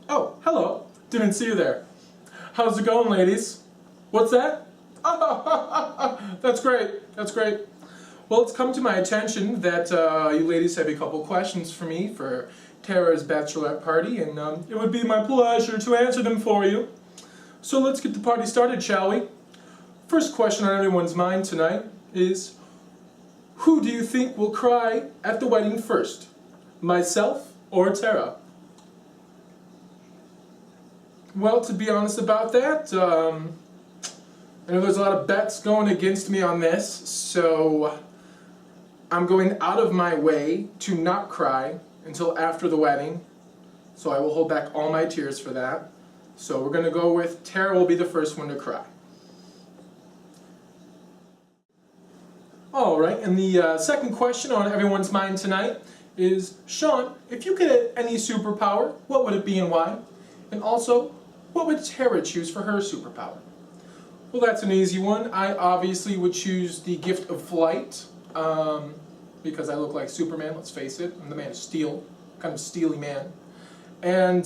Oh, hello. Didn't see you there. How's it going, ladies? What's that? That's great. That's great. Well, it's come to my attention that you ladies have a couple questions for me for Tara's bachelorette party, and it would be my pleasure to answer them for you. So let's get the party started, shall we? First question on everyone's mind tonight is, who do you think will cry at the wedding first? Myself or Tara? Well, to be honest about that, I know there's a lot of bets going against me on this, so I'm going out of my way to not cry until after the wedding, so I will hold back all my tears for that. So we're going to go with Tara will be the first one to cry. Alright, and the second question on everyone's mind tonight is, Shaun, if you could have any superpower, what would it be and why? And also, what would Tara choose for her superpower? Well, that's an easy one. I obviously would choose the gift of flight, because I look like Superman, let's face it. I'm the man of steel, kind of steely man. And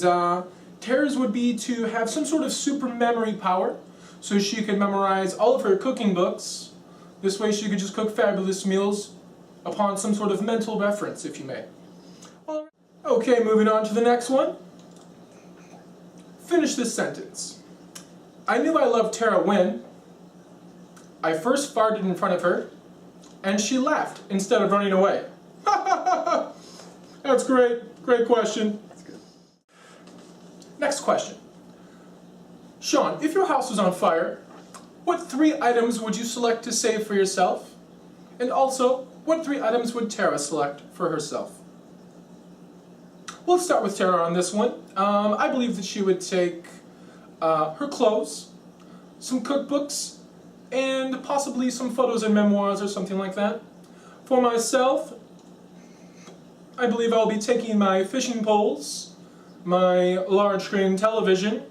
Tara's would be to have some sort of super memory power, so she could memorize all of her cooking books. This way she could just cook fabulous meals upon some sort of mental reference, if you may. Okay, moving on to the next one. Finish this sentence. I knew I loved Tara when I first farted in front of her and she laughed instead of running away. That's great. Great question. That's good. Next question. Shaun, if your house was on fire, what 3 items would you select to save for yourself? And also, what 3 items would Tara select for herself? We'll start with Tara on this one. I believe that she would take her clothes, some cookbooks, and possibly some photos and memoirs or something like that. For myself, I believe I'll be taking my fishing poles, my large screen television,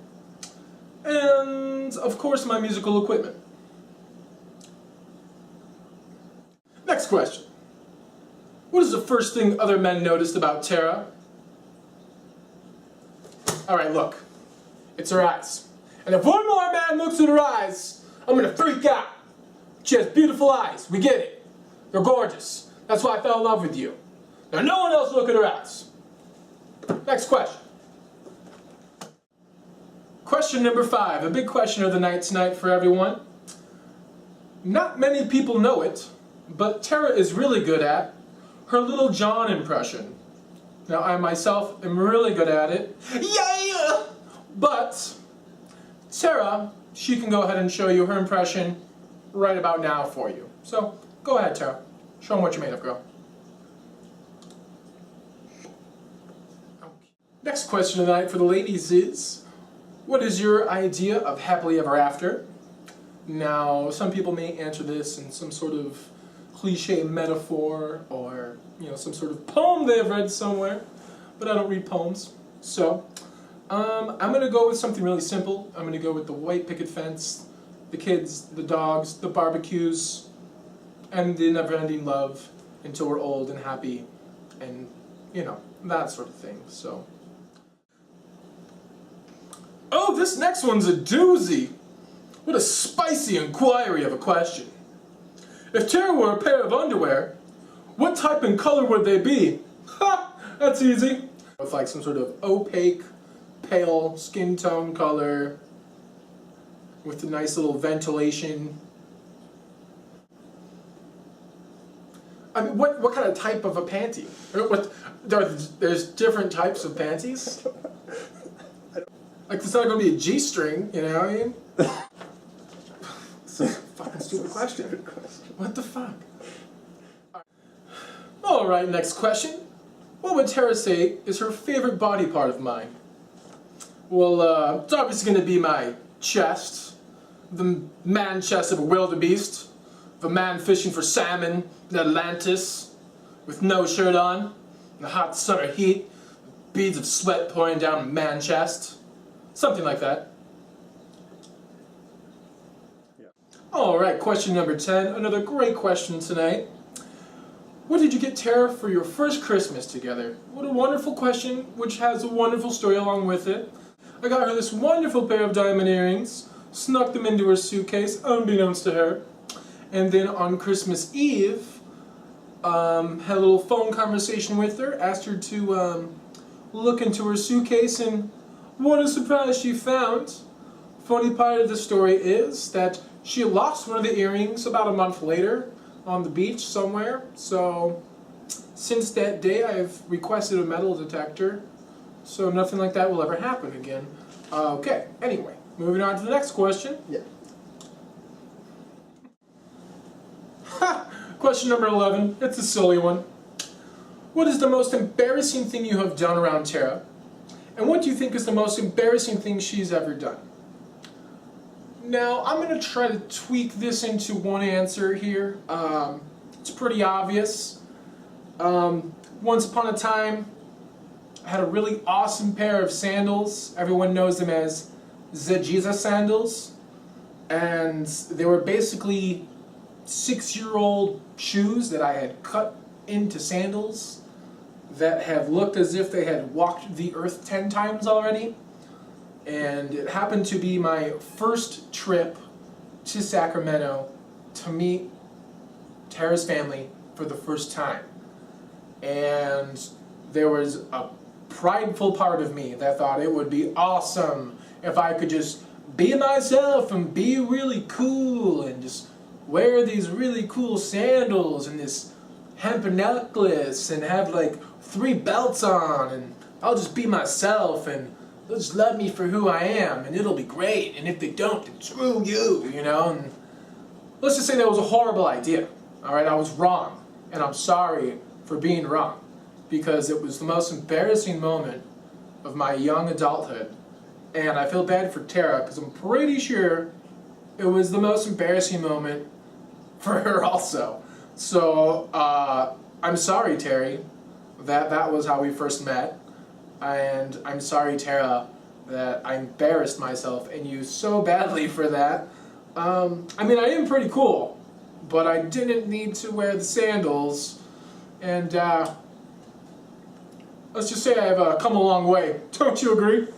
and of course my musical equipment. Next question. What is the first thing other men noticed about Tara? Alright, look. It's her eyes. And if one more man looks at her eyes, I'm gonna freak out. She has beautiful eyes. We get it. They're gorgeous. That's why I fell in love with you. Now no one else look at her eyes. Next question. Question number 5. A big question of the night tonight for everyone. Not many people know it, but Tara is really good at her Little John impression. Now I myself am really good at it. Yeah! But Tara, she can go ahead and show you her impression right about now for you. So go ahead, Tara. Show them what you're made of, girl. Next question of the night for the ladies is, what is your idea of happily ever after? Now, some people may answer this in some sort of cliche metaphor or, some sort of poem they've read somewhere, but I don't read poems. So, I'm going to go with something really simple. I'm going to go with the white picket fence, the kids, the dogs, the barbecues, and the never-ending love until we're old and happy and, that sort of thing. So, oh, this next one's a doozy. What a spicy inquiry of a question. If Tara were a pair of underwear, what type and color would they be? Ha! That's easy. With like some sort of opaque, pale skin tone color with a nice little ventilation. I mean, what kind of type of a panty? There's different types of panties? Like, it's not going to be a G-string, you know what I mean? It's a fucking stupid question. What the fuck? Alright, next question. What would Tara say is her favorite body part of mine? Well, it's obviously going to be my chest. The man chest of a wildebeest. Of a man fishing for salmon in Atlantis. With no shirt on. In the hot summer heat. Beads of sweat pouring down a man chest. Something like that. Yeah. Alright, question number 10. Another great question tonight. What did you get Tara for your first Christmas together? What a wonderful question, which has a wonderful story along with it. I got her this wonderful pair of diamond earrings, snuck them into her suitcase, unbeknownst to her. And then on Christmas Eve, had a little phone conversation with her, asked her to look into her suitcase, and what a surprise she found. Funny part of the story is that she lost one of the earrings about a month later on the beach somewhere. So since that day I've requested a metal detector, so nothing like that will ever happen again. Okay, anyway, moving on to the next question. Yeah. Question number 11. It's a silly one. What is the most embarrassing thing you have done around Tara? And what do you think is the most embarrassing thing she's ever done? Now, I'm going to try to tweak this into one answer here. It's pretty obvious. Once upon a time, I had a really awesome pair of sandals. Everyone knows them as the Jesus sandals. And they were basically 6-year-old shoes that I had cut into sandals that have looked as if they had walked the earth 10 times already. And it happened to be my first trip to Sacramento to meet Tara's family for the first time. And there was a prideful part of me that thought it would be awesome if I could just be myself and be really cool and just wear these really cool sandals and this hemp necklace and have like 3 belts on, and I'll just be myself and they'll just love me for who I am and it'll be great, and if they don't, then screw you, you know? And let's just say that was a horrible idea, alright? I was wrong, and I'm sorry for being wrong, because it was the most embarrassing moment of my young adulthood, and I feel bad for Tara because I'm pretty sure it was the most embarrassing moment for her also. So, I'm sorry, Terry, that was how we first met. And I'm sorry, Tara, that I embarrassed myself and you so badly for that. I mean, I am pretty cool, but I didn't need to wear the sandals. And let's just say I've come a long way. Don't you agree?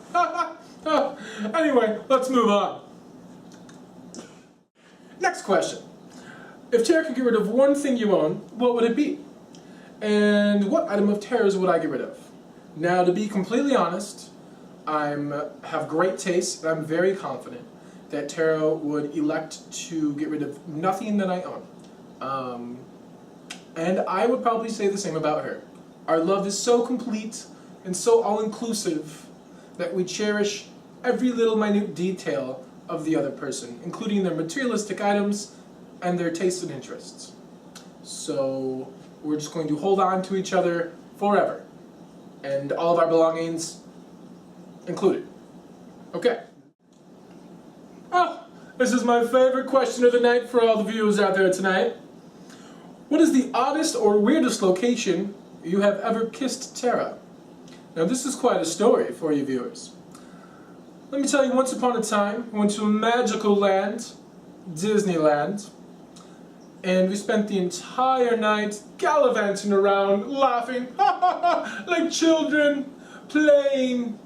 Anyway, let's move on. Next question. If Tara could get rid of one thing you own, what would it be? And what item of Tara's would I get rid of? Now, to be completely honest, I have great taste, and I'm very confident that Tara would elect to get rid of nothing that I own. And I would probably say the same about her. Our love is so complete and so all-inclusive that we cherish every little minute detail of the other person, including their materialistic items and their tastes and interests. So we're just going to hold on to each other forever, and all of our belongings included. Okay. Oh, this is my favorite question of the night for all the viewers out there tonight. What is the oddest or weirdest location you have ever kissed Tara? Now, this is quite a story for you viewers. Let me tell you, once upon a time, I went to a magical land, Disneyland, and we spent the entire night gallivanting around, laughing, like children, playing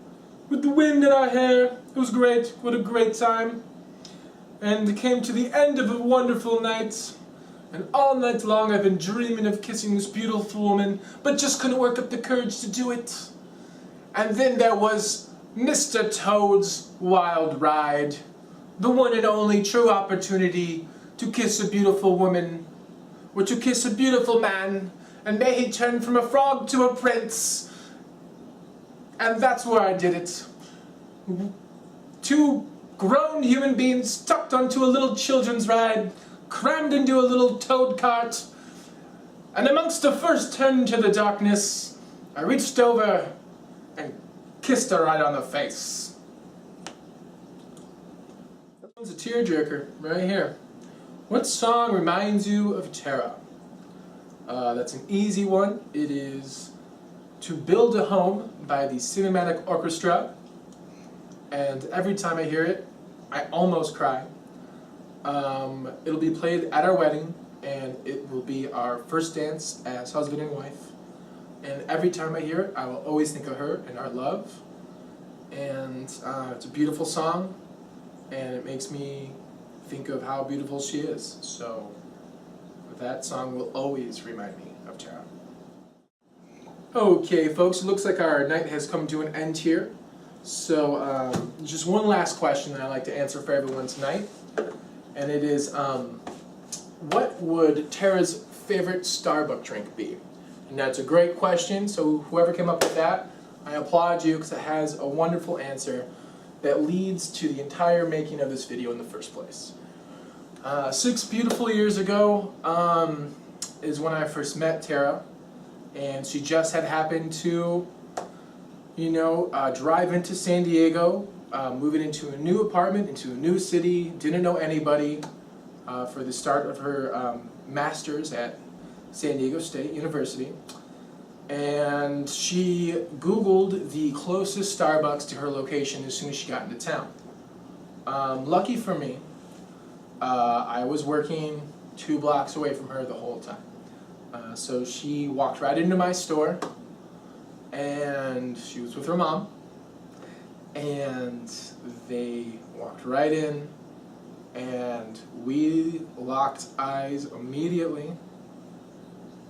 with the wind in our hair. It was great. What a great time. And it came to the end of a wonderful night, and all night long I've been dreaming of kissing this beautiful woman, but just couldn't work up the courage to do it. And then there was Mr. Toad's Wild Ride, the one and only true opportunity to kiss a beautiful woman, or to kiss a beautiful man, and may he turn from a frog to a prince. And that's where I did it. 2 grown human beings tucked onto a little children's ride, crammed into a little toad cart, and amongst the first turn into the darkness, I reached over and kissed her right on the face. That one's a tearjerker, right here. What song reminds you of Tara? That's an easy one. It is To Build a Home by the Cinematic Orchestra. And every time I hear it, I almost cry. It'll be played at our wedding and it will be our first dance as husband and wife. And every time I hear it, I will always think of her and our love. And it's a beautiful song, and it makes me think of how beautiful she is. So that song will always remind me of Tara. Okay, folks, it looks like our night has come to an end here. So just one last question that I'd like to answer for everyone tonight. And it is, what would Tara's favorite Starbucks drink be? And that's a great question, so whoever came up with that, I applaud you because it has a wonderful answer that leads to the entire making of this video in the first place. 6 beautiful years ago is when I first met Tara, and she just had happened to, drive into San Diego, moving into a new apartment, into a new city, didn't know anybody for the start of her master's at San Diego State University. And she Googled the closest Starbucks to her location as soon as she got into town. Lucky for me, I was working 2 blocks away from her the whole time. So she walked right into my store, and she was with her mom, and they walked right in, and we locked eyes immediately,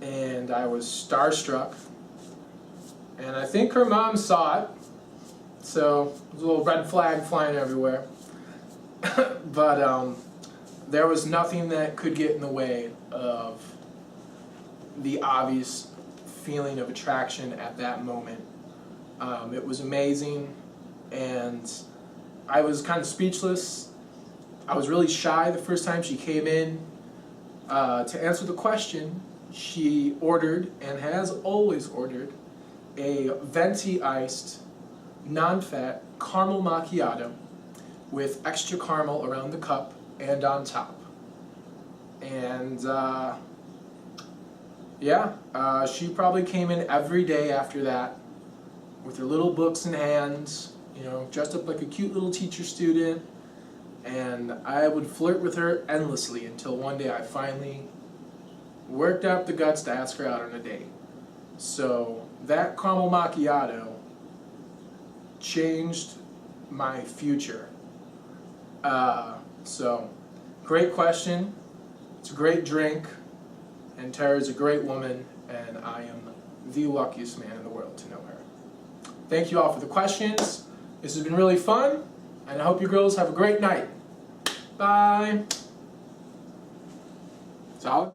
and I was starstruck, and I think her mom saw it, so there's a little red flag flying everywhere. But there was nothing that could get in the way of the obvious feeling of attraction at that moment. It was amazing, and I was kind of speechless. I was really shy the first time she came in. To answer the question, she ordered, and has always ordered, a venti iced, non-fat caramel macchiato with extra caramel around the cup and on top. And she probably came in every day after that with her little books in hand, dressed up like a cute little teacher student, and I would flirt with her endlessly until one day I finally worked up the guts to ask her out on a date. So that caramel macchiato changed my future. So great question. It's a great drink, and Tara's a great woman, and I am the luckiest man in the world to know her. Thank you all for the questions. This has been really fun, and I hope you girls have a great night. Bye. Solid?